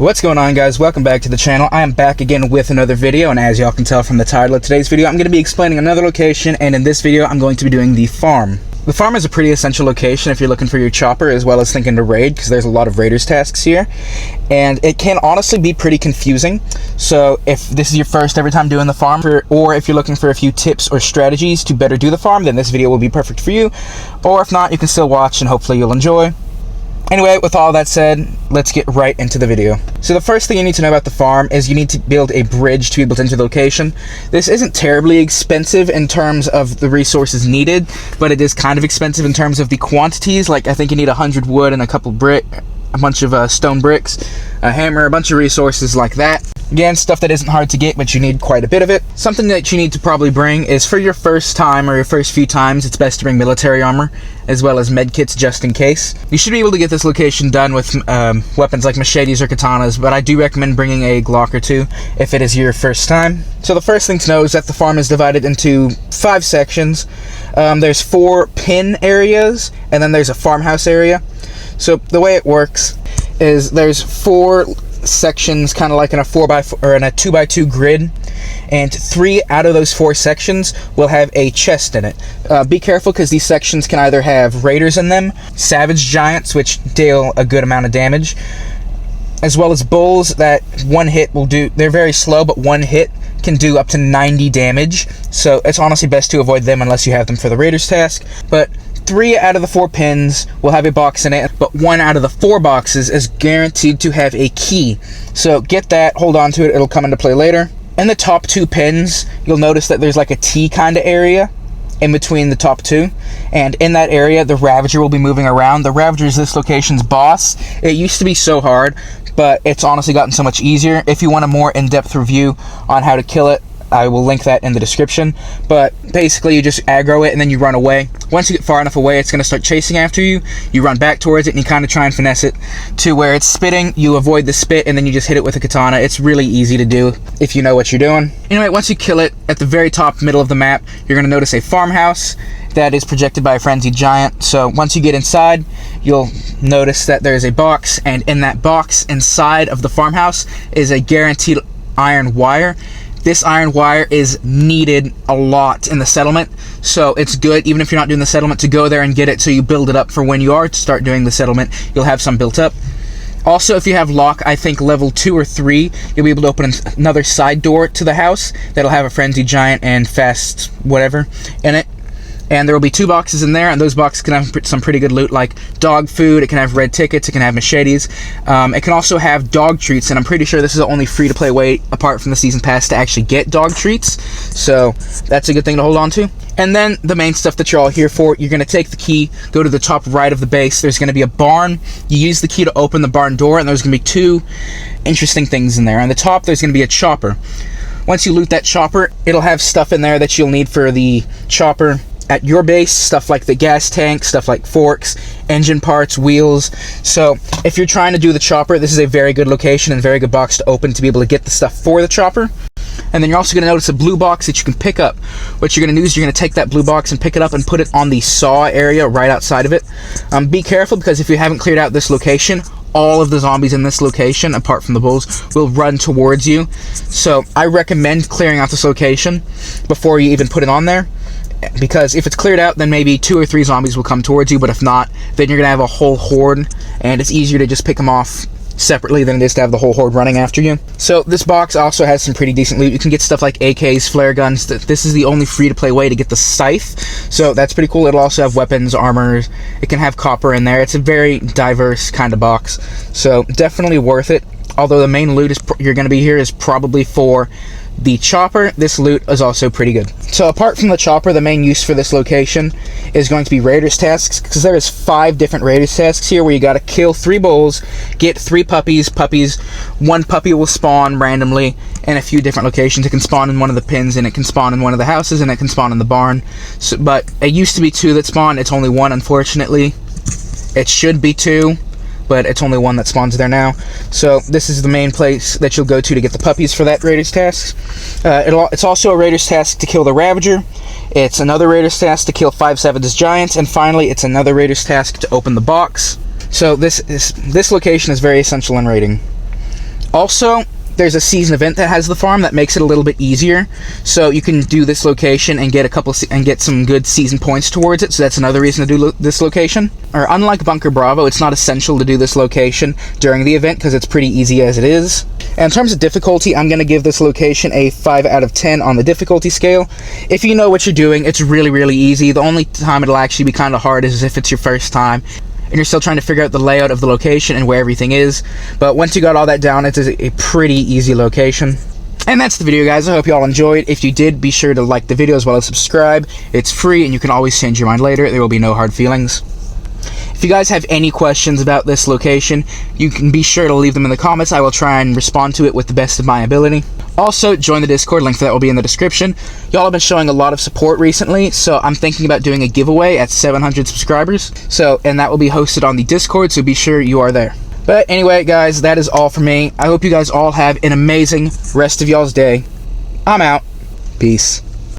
What's going on, guys? Welcome back to the channel. I am back again with another video, and as y'all can tell from the title of today's video, I'm going to be explaining another location, and in this video I'm going to be doing the farm. The farm is a pretty essential location if you're looking for your chopper as well as thinking to raid, because there's a lot of raiders tasks here, and it can honestly be pretty confusing. So if this is your first ever time doing the farm, or if you're looking for a few tips or strategies to better do the farm, then this video will be perfect for you. Or if not, you can still watch and hopefully you'll enjoy. Anyway, with all that said, let's get right into the video. So the first thing you need to know about the farm is you need to build a bridge to be able to enter the location. This isn't terribly expensive in terms of the resources needed, but it is kind of expensive in terms of the quantities. Like, I think you need 100 wood and a bunch of stone bricks, a hammer, a bunch of resources like that. Again, stuff that isn't hard to get, but you need quite a bit of it. Something that you need to probably bring is, for your first time or your first few times, it's best to bring military armor as well as med kits just in case. You should be able to get this location done with weapons like machetes or katanas, but I do recommend bringing a Glock or two if it is your first time. So the first thing to know is that the farm is divided into 5 sections. There's 4 pin areas, and then there's a farmhouse area. So the way it works is there's 4 sections, kind of like in a 4x4 or in a 2x2 grid, and 3 out of those 4 sections will have a chest in it. Be careful, because these sections can either have raiders in them, savage giants, which deal a good amount of damage, as well as bulls that one hit will do. They're very slow, but one hit can do up to 90 damage, so it's honestly best to avoid them unless you have them for the raiders task. But 3 out of the 4 pins will have a box in it, but 1 out of the 4 boxes is guaranteed to have a key. So get that, hold on to it, it'll come into play later. In the top 2 pins, you'll notice that there's like a T kind of area in between the top 2, and in that area the Ravager will be moving around. The Ravager is this location's boss. It used to be so hard, but it's honestly gotten so much easier. If you want a more in-depth review on how to kill it, I will link that in the description. But basically, you just aggro it and then you run away. Once you get far enough away, it's going to start chasing after you. You run back towards it and you kind of try and finesse it to where it's spitting. You avoid the spit and then you just hit it with a katana. It's really easy to do if you know what you're doing. Anyway, once you kill it, at the very top middle of the map, you're going to notice a farmhouse that is projected by a frenzied giant. So once you get inside, you'll notice that there's a box, and in that box inside of the farmhouse is a guaranteed iron wire. This iron wire is needed a lot in the settlement, so it's good, even if you're not doing the settlement, to go there and get it so you build it up for when you are to start doing the settlement. You'll have some built up. Also, if you have lock, I think level 2 or 3, you'll be able to open another side door to the house that'll have a frenzied giant and fast whatever in it. And there will be 2 boxes in there, and those boxes can have some pretty good loot, like dog food. It can have red tickets, it can have machetes. It can also have dog treats, and I'm pretty sure this is the only free-to-play way, apart from the season pass, to actually get dog treats. So that's a good thing to hold on to. And then the main stuff that you're all here for, you're going to take the key, go to the top right of the base. There's going to be a barn. You use the key to open the barn door, and there's going to be 2 interesting things in there. On the top, there's going to be a chopper. Once you loot that chopper, it'll have stuff in there that you'll need for the chopper at your base, stuff like the gas tank, stuff like forks, engine parts, wheels. So if you're trying to do the chopper, this is a very good location and a very good box to open to be able to get the stuff for the chopper. And then you're also going to notice a blue box that you can pick up. What you're going to do is you're going to take that blue box and pick it up and put it on the saw area right outside of it. Be careful, because if you haven't cleared out this location, all of the zombies in this location, apart from the bulls, will run towards you. So I recommend clearing out this location before you even put it on there, because if it's cleared out, then maybe 2 or 3 zombies will come towards you, but if not, then you're going to have a whole horde, and it's easier to just pick them off separately than it is to have the whole horde running after you. So this box also has some pretty decent loot. You can get stuff like AKs, flare guns. This is the only free-to-play way to get the scythe, so that's pretty cool. It'll also have weapons, armor. It can have copper in there. It's a very diverse kind of box, so definitely worth it. Although the main loot you're going to be here is probably for the chopper. This loot is also pretty good. So apart from the chopper, the main use for this location is going to be raiders tasks, because there is 5 different raiders tasks here where you got to kill 3 bulls, get 3 puppies. 1 puppy will spawn randomly in a few different locations. It can spawn in one of the pins, and it can spawn in one of the houses, and it can spawn in the barn. So, but it used to be 2 that spawn. It's only 1, unfortunately. It should be 2, but it's only 1that spawns there now. So this is the main place that you'll go to get the puppies for that raiders task. It's also a raiders task to kill the Ravager. It's another raiders task to kill 5 savage giants, and finally it's another raiders task to open the box. So this location is very essential in raiding. Also, there's a season event that has the farm that makes it a little bit easier, so you can do this location and get some good season points towards it. So that's another reason to do this location. Or unlike Bunker Bravo, it's not essential to do this location during the event because it's pretty easy as it is. And in terms of difficulty, I'm going to give this location a 5 out of 10 on the difficulty scale. If you know what you're doing, it's really easy. The only time it'll actually be kind of hard is if it's your first time and you're still trying to figure out the layout of the location and where everything is. But once you got all that down, it's a pretty easy location. And that's the video, guys. I hope you all enjoyed. If you did, be sure to like the video as well as subscribe. It's free and you can always change your mind later. There will be no hard feelings. If you guys have any questions about this location, you can be sure to leave them in the comments. I will try and respond to it with the best of my ability. Also, join the Discord, link for that will be in the description. Y'all have been showing a lot of support recently, so I'm thinking about doing a giveaway at 700 subscribers. And that will be hosted on the Discord, so be sure you are there. But anyway, guys, that is all for me. I hope you guys all have an amazing rest of y'all's day. I'm out. Peace.